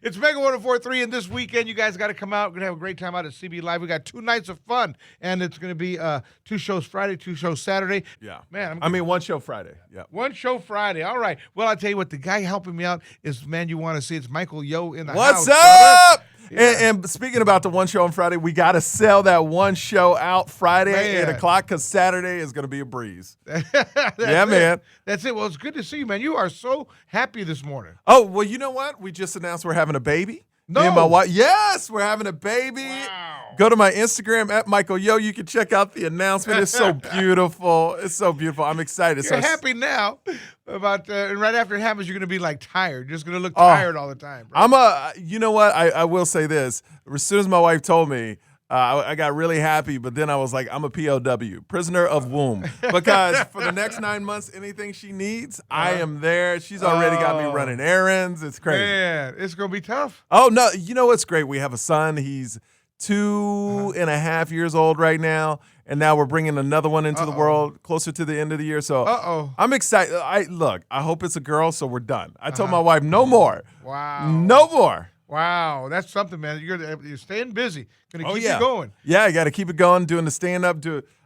It's Mega 104.3, and this weekend you guys got to come out. We're going to have a great time out at CB Live. We got 2 nights of fun, and it's going to be 2 shows Friday, 2 shows Saturday. Yeah. Man, one show Friday. Yeah. 1 show Friday. All right. Well, I'll tell you what, the guy helping me out is, man, you want to see. It's Michael Yo in the house. What's up? Yeah. And speaking about the 1 show on Friday, we got to sell that 1 show out Friday at 8 o'clock because Saturday is going to be a breeze. Man. That's it. Well, it's good to see you, man. You are so happy this morning. Oh, well, you know what? We just announced we're having a baby. No. Me and my wife. Yes, we're having a baby. Wow. Go to my Instagram at Michael Yo. You can check out the announcement. It's so beautiful. It's so beautiful. I'm excited. You're happy now. And right after it happens, you're going to be like tired. You're just going to look tired all the time. Bro. You know what? I will say this. As soon as my wife told me, I got really happy, but then I was like, I'm a POW, prisoner of womb. Because for the next 9 months, anything she needs, I am there. She's already got me running errands. It's crazy. Man, it's going to be tough. Oh, no. You know what's great? We have a son. He's 2.5 years old right now. And now we're bringing another one into the world closer to the end of the year. So I'm excited. I hope it's a girl, so we're done. I told my wife, no more. Wow. No more. Wow, that's something, man. You're staying busy. Going to keep you going. Yeah, I got to keep it going, doing the stand-up,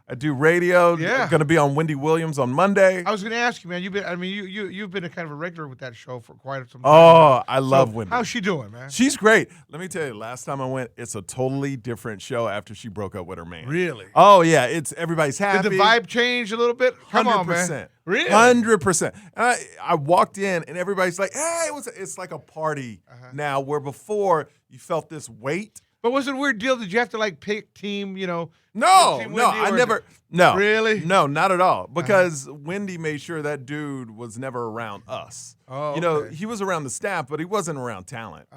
I do radio. Yeah. Going to be on Wendy Williams on Monday. I was going to ask you, man. You've been a kind of a regular with that show for quite some time. Oh, I love Wendy. How's she doing, man? She's great. Let me tell you, last time I went, it's a totally different show after she broke up with her man. Really? Oh, yeah. Everybody's happy. Did the vibe change a little bit? Come 100%. on, man. Really? 100%. And I walked in, and everybody's like, hey, it's like a party now, where before you felt this weight. But was it a weird deal? Did you have to, like, pick team, No, I never. No. Really? No, not at all. Because Wendy made sure that dude was never around us. Oh, okay. He was around the staff, but he wasn't around talent.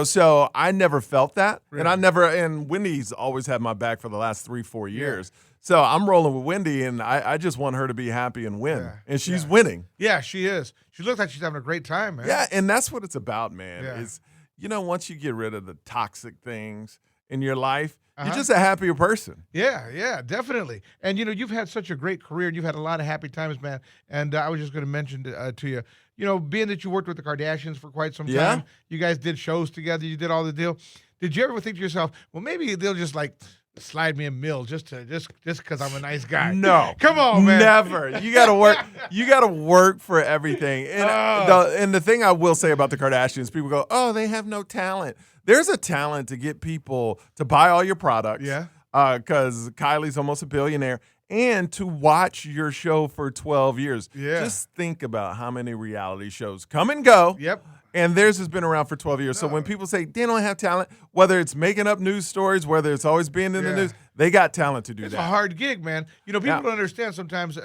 So I never felt that. Really? And Wendy's always had my back for the last 3-4 years. Yeah. So I'm rolling with Wendy, and I just want her to be happy and win. Yeah. And she's winning. Yeah, she is. She looks like she's having a great time, man. Yeah, and that's what it's about, man. Yeah. Is once you get rid of the toxic things in your life, you're just a happier person. Yeah, definitely. And, you've had such a great career, and you've had a lot of happy times, man. And I was just going to mention to you, being that you worked with the Kardashians for quite some time, you guys did shows together, you did all the deal. Did you ever think to yourself, well, maybe they'll just, like, slide me a mill just because I'm a nice guy? No. Come on, man. Never. You gotta work. You gotta work for everything. And the thing I will say about the Kardashians, people go, oh, they have no talent. There's a talent to get people to buy all your products. Yeah. Because Kylie's almost a billionaire. And to watch your show for 12 years. Yeah. Just think about how many reality shows come and go. Yep. And theirs has been around for 12 years. So when people say they don't have talent, whether it's making up news stories, whether it's always being in the news, they got talent to do it's that. It's a hard gig, man. People don't understand sometimes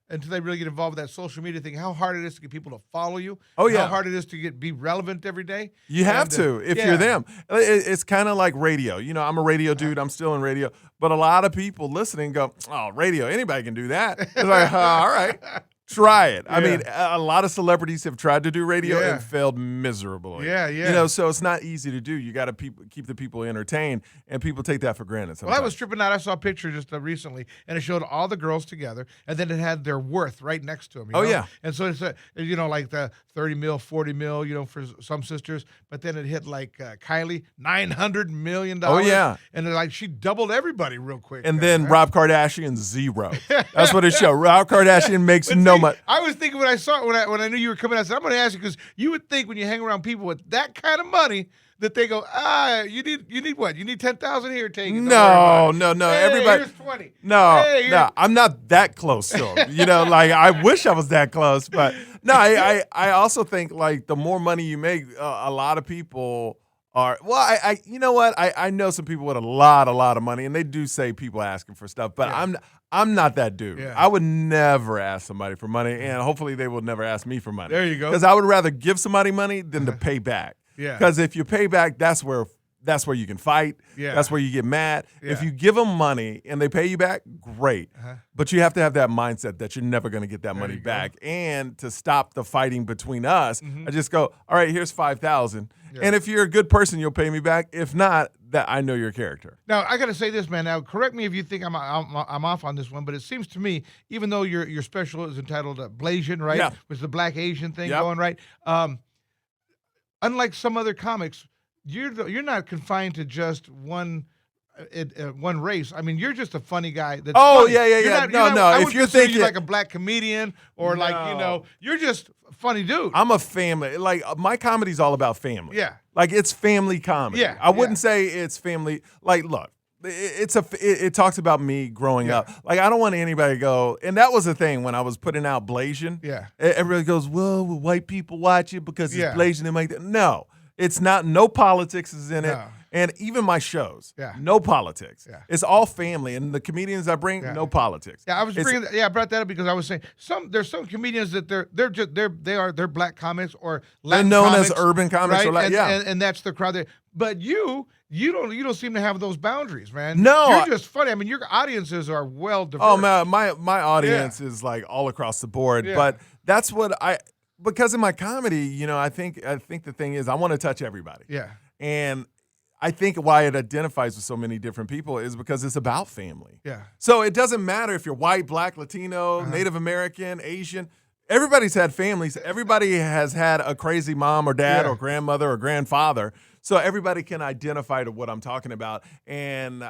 until they really get involved with that social media thing, how hard it is to get people to follow you. Oh, yeah. How hard it is to be relevant every day. You have to if you're them. It's kind of like radio. I'm a radio dude. I'm still in radio. But a lot of people listening go, oh, radio, anybody can do that. It's like, all right. Try it. I mean, a lot of celebrities have tried to do radio and failed miserably. Yeah. So it's not easy to do. You got to keep the people entertained, and people take that for granted sometimes. Well, I was tripping out. I saw a picture just recently, and it showed all the girls together, and then it had their worth right next to them. Yeah. And so it's, like the 30 mil, 40 mil, for some sisters, but then it hit like Kylie, $900 million. Oh, yeah. And she doubled everybody real quick. And then Rob Kardashian, zero. That's what it showed. Rob Kardashian makes no money. I was thinking when I saw it, when I knew you were coming, I said, I'm going to ask you, because you would think when you hang around people with that kind of money that they go, you need what? You need 10,000 here, take it. No. Hey, everybody. Here's 20. No. I'm not that close to him. I wish I was that close, but no. I also think the more money you make, a lot of people are. Well, you know what? I know some people with a lot of money, and they do say people asking for stuff, but I'm not that dude. Yeah. I would never ask somebody for money, and hopefully they will never ask me for money. There you go. Because I would rather give somebody money than to pay back. Yeah. Because if you pay back, that's where That's where you can fight. Yeah. That's where you get mad. Yeah. If you give them money and they pay you back, great. But you have to have that mindset that you're never going to get that money back. And to stop the fighting between us, I just go, all right, here's $5,000. Yeah. And if you're a good person, you'll pay me back. If not, that I know your character. Now, I got to say this, man. Now, correct me if you think I'm off on this one, but it seems to me, even though your special is entitled Blasian, right? Yeah. With the black Asian thing going, right? Unlike some other comics, you're not confined to just one race. I mean, you're just a funny guy. That's funny. Yeah. No. I if you're thinking thinking like a black comedian or you're just a funny dude. I'm a family. Like my comedy's all about family. Yeah. Like it's family comedy. Yeah. I wouldn't say it's family. Like, look, it talks about me growing up. Like I don't want anybody to go. And that was the thing when I was putting out Blasian. Yeah. Everybody goes, well, will white people watch it because it's Blasian and like that? No. It's not. No politics is in it. And even my shows, no politics. Yeah. It's all family. And the comedians I bring, no politics. Yeah, I brought that up because I was saying there's some comedians that they're black comics or Latin they're known comics, as urban comics, right? or and that's the crowd there. But you don't seem to have those boundaries, man. No, you're just funny. I mean, your audiences are well diverse. Oh man, my audience is like all across the board. Yeah. But that's what because of my comedy, I think the thing is I want to touch everybody. Yeah. And I think why it identifies with so many different people is because it's about family. Yeah. So it doesn't matter if you're white, black, Latino, Native American, Asian. Everybody's had families. Everybody has had a crazy mom or dad or grandmother or grandfather. So everybody can identify to what I'm talking about. And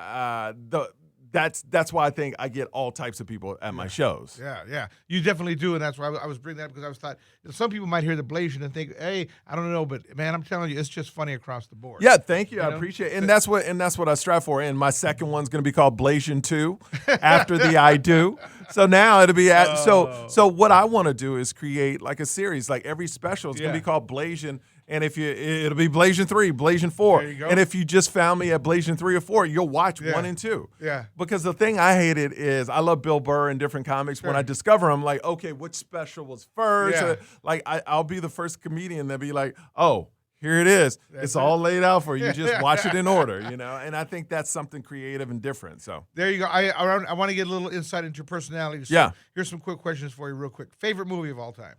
that's why I think I get all types of people at my shows. Yeah. You definitely do, and that's why I was bringing that up because I was thought some people might hear the Blasian and think, hey, I don't know, but man, I'm telling you, it's just funny across the board. Yeah, thank you. I appreciate it. And that's what I strive for. And my second one's going to be called Blasian 2 after the I Do. So now it'll be so what I want to do is create like a series. Like every special is going to be called Blasian. And it'll be Blasian 3, Blasian 4. There you go. And if you just found me at Blasian 3 or 4, you'll watch 1 and 2. Yeah. Because the thing I hated is I love Bill Burr and different comics. When I discover them, like, okay, which special was first? Yeah. Like I'll be the first comedian that'll be like, oh, here it is. It's all laid out for you. You just watch it in order, And I think that's something creative and different. So there you go. I want to get a little insight into your personality. So here's some quick questions for you real quick. Favorite movie of all time?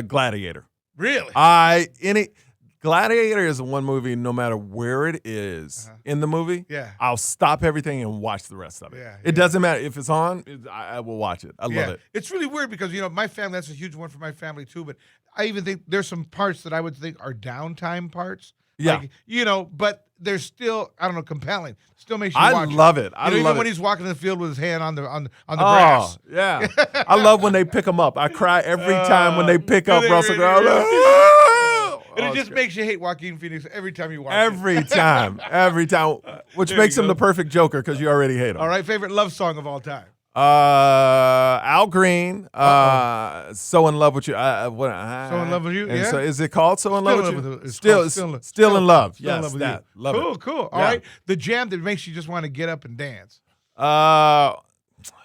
Gladiator. Really? Gladiator is one movie, no matter where it is in the movie, I'll stop everything and watch the rest of it. It doesn't matter. If it's on, I will watch it. I love it. It's really weird because, my family, that's a huge one for my family too, but I even think there's some parts that I would think are downtime parts. Yeah. Like, but they're still, I don't know, compelling. Still makes you watch it. I love it. Even when he's walking in the field with his hand on the grass. Yeah. I love when they pick him up. I cry every time when they pick up Russell Crowe. And it just makes you hate Joaquin Phoenix every time you watch every time, which makes him the perfect Joker because you already hate him. All right, favorite love song of all time? Al Green, So in Love with You. So in Love with You, and so is it called So in Love with You? Still in Love. Still in Love with You. Love it. Cool. All right, the jam that makes you just want to get up and dance.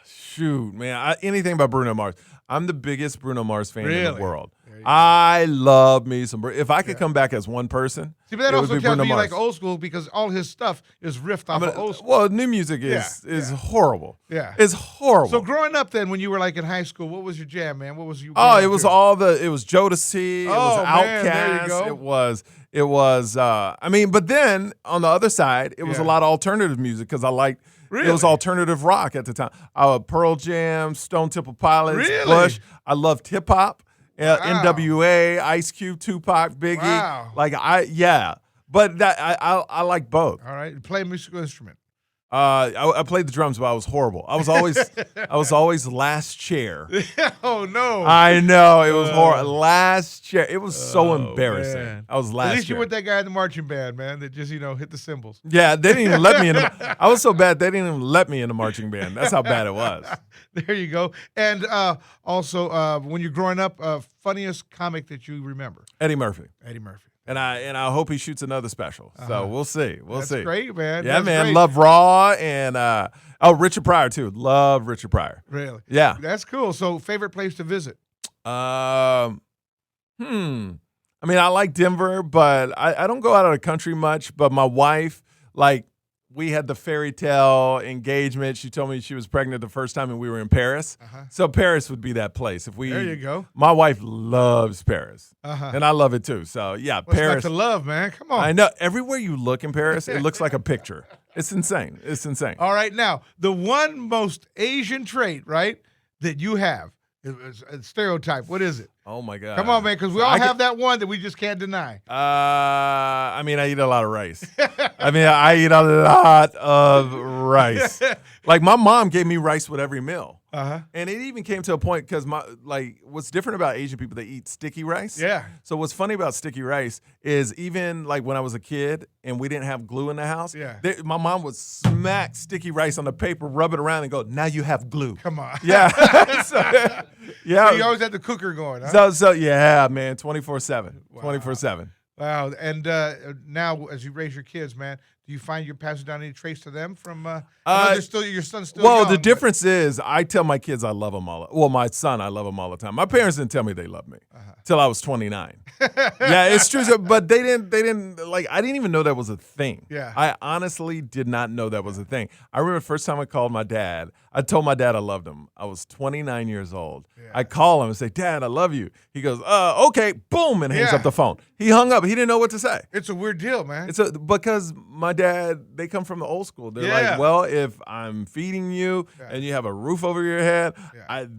Shoot, man, anything by Bruno Mars. I'm the biggest Bruno Mars fan in the world. I love me some. If I could come back as one person, see, but that also tells me like old school because all his stuff is riffed off of old school. Well, new music is horrible. Yeah, it's horrible. So growing up, then when you were like in high school, what was your jam, man? What was you? Oh, it was it was Jodeci. It was Outkast. There you go. It was. I mean, but then on the other side, it was a lot of alternative music because I liked. Really? It was alternative rock at the time. Pearl Jam, Stone Temple Pilots, Bush. I loved hip hop. NWA, Ice Cube, Tupac, Biggie. Wow. But that I like both. All right. Play a musical instrument. I played the drums, but I was horrible. I was always last chair. Oh no! I know it was horrible. Last chair. It was so embarrassing. Man. I was last. At least chair. you were that guy in the marching band, man. That just hit the cymbals. Yeah, they didn't even let me in. I was so bad they didn't even let me in the marching band. That's how bad it was. There you go. And also, when you're growing up, funniest comic that you remember? Eddie Murphy. Eddie Murphy. And I hope he shoots another special. So we'll see. That's great, man. Yeah, That's man. Great. Love Raw and Richard Pryor too. Love Richard Pryor. Really? Yeah. That's cool. So favorite place to visit? I mean, I like Denver, but I don't go out of the country much. But my wife, like, we had the fairy tale engagement. She told me she was pregnant the first time, and we were in Paris. So Paris would be that place. There you go. My wife loves Paris, and I love it too. So yeah, Paris. It's not to love, man. Come on. I know. Everywhere you look in Paris, it looks like a picture. It's insane. It's insane. All right, now the one most Asian trait, right, that you have, is a stereotype. What is it? Oh my God! Come on, man, because we all have that one that we just can't deny. I mean, I eat a lot of rice. I eat a lot of rice. Like, my mom gave me rice with every meal. And it even came to a point because what's different about Asian people, they eat sticky rice. Yeah. So what's funny about sticky rice is even like when I was a kid and we didn't have glue in the house, my mom would smack sticky rice on the paper, rub it around, and go, "Now you have glue." Come on. Yeah. So you always had the cooker going, huh? So yeah, man, 24/7, 24/7. Wow. And now, as you raise your kids, man, do you find you're passing down any traits to them from? Your son's still young. The difference is I tell my kids I love them all. Well, my son, I love him all the time. My parents didn't tell me they love me till I was 29. Yeah, it's true. But they didn't like. I didn't even know that was a thing. Yeah. I honestly did not know that was a thing. I remember the first time I called my dad. I told my dad I loved him. I was 29 years old. Yeah. I call him and say, "Dad, I love you." He goes, "Okay," boom, and hangs up the phone. He hung up. He didn't know what to say. It's a weird deal, man. Because my dad, they come from the old school. They're like, well, if I'm feeding you and you have a roof over your head,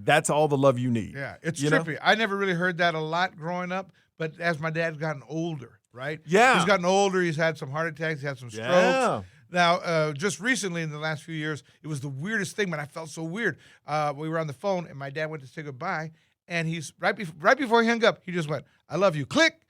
that's all the love you need. Yeah, it's trippy. I never really heard that a lot growing up, but as my dad's gotten older, right? Yeah. He's gotten older. He's had some heart attacks. He's had some strokes. Yeah. Now, just recently in the last few years, it was the weirdest thing, man. I felt so weird. We were on the phone, and my dad went to say goodbye, and he's right before he hung up, he just went, "I love you," click.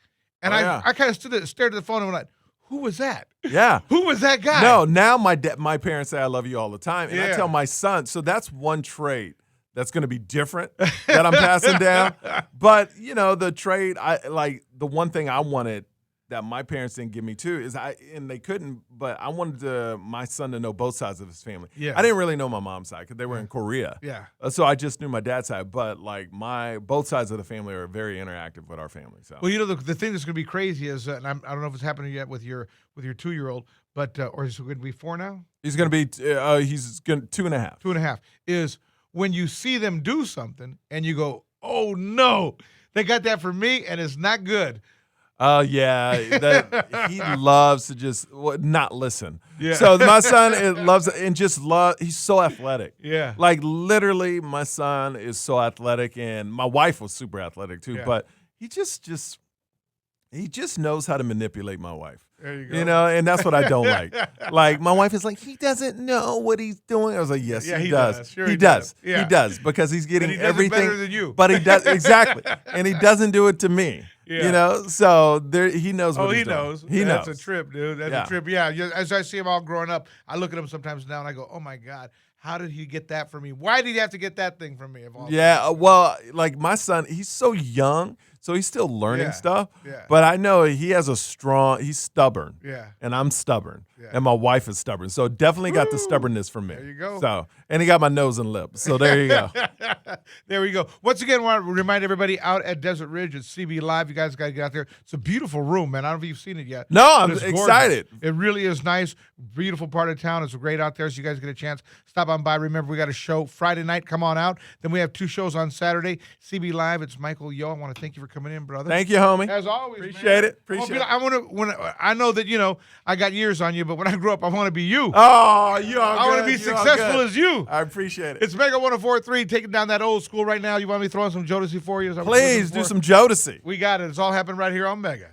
And I kind of stared at the phone and went like, "Who was that?" Yeah. Who was that guy? No, now my parents say I love you all the time. And I tell my son, so that's one trait that's going to be different that I'm passing down. But, the trait, the one thing I wanted that my parents didn't give me too is and they couldn't, but I wanted my son to know both sides of his family. Yeah. I didn't really know my mom's side because they were in Korea. Yeah. So I just knew my dad's side, but both sides of the family are very interactive with our family. So. Well, the thing that's going to be crazy is, and I don't know if it's happening yet with your 2-year-old, but or is he going to be 4 now? He's going to be 2.5. 2.5 is when you see them do something and you go, "Oh no, they got that for me," and it's not good. Oh, yeah. He loves to just not listen. Yeah. So my son loves it and he's so athletic. Yeah. Like, literally, my son is so athletic, and my wife was super athletic too, but he just knows how to manipulate my wife. There you go. And that's what I don't like. Like, my wife is like, "He doesn't know what he's doing." I was like, "Yes, he does. Sure, he does. Yeah. He does, because he's getting everything better than you. But he does exactly, and he doesn't do it to me. Yeah. So he knows what he's doing. He knows. That's a trip, dude. That's a trip. Yeah. As I see him all growing up, I look at him sometimes now and I go, "Oh my God, how did he get that from me? Why did he have to get that thing from me?" Well, like my son, he's so young, so he's still learning stuff. Yeah. But I know he's stubborn. Yeah. And I'm stubborn. Yeah. And my wife is stubborn. So definitely got the stubbornness from me. There you go. So, and he got my nose and lips. So there you go. There we go. Once again, I want to remind everybody out at Desert Ridge at CB Live. You guys got to get out there. It's a beautiful room, man. I don't know if you've seen it yet. No, I'm excited. It really is nice. Beautiful part of town. It's great out there. So you guys get a chance. Stop on by. Remember, we got a show Friday night. Come on out. Then we have 2 shows on Saturday. CB Live. It's Michael Yo. I want to thank you for coming in, brother. Thank you, homie. As always, appreciate man. it. Appreciate it. I know that I got years on you, but when I grow up, I want to be you. Oh, you are. I want to be successful as you. I appreciate it. It's Mega 104.3 taking down that old school right now. You want me throwing some Jodeci for you? Please do some Jodeci. We got it. It's all happening right here on Mega.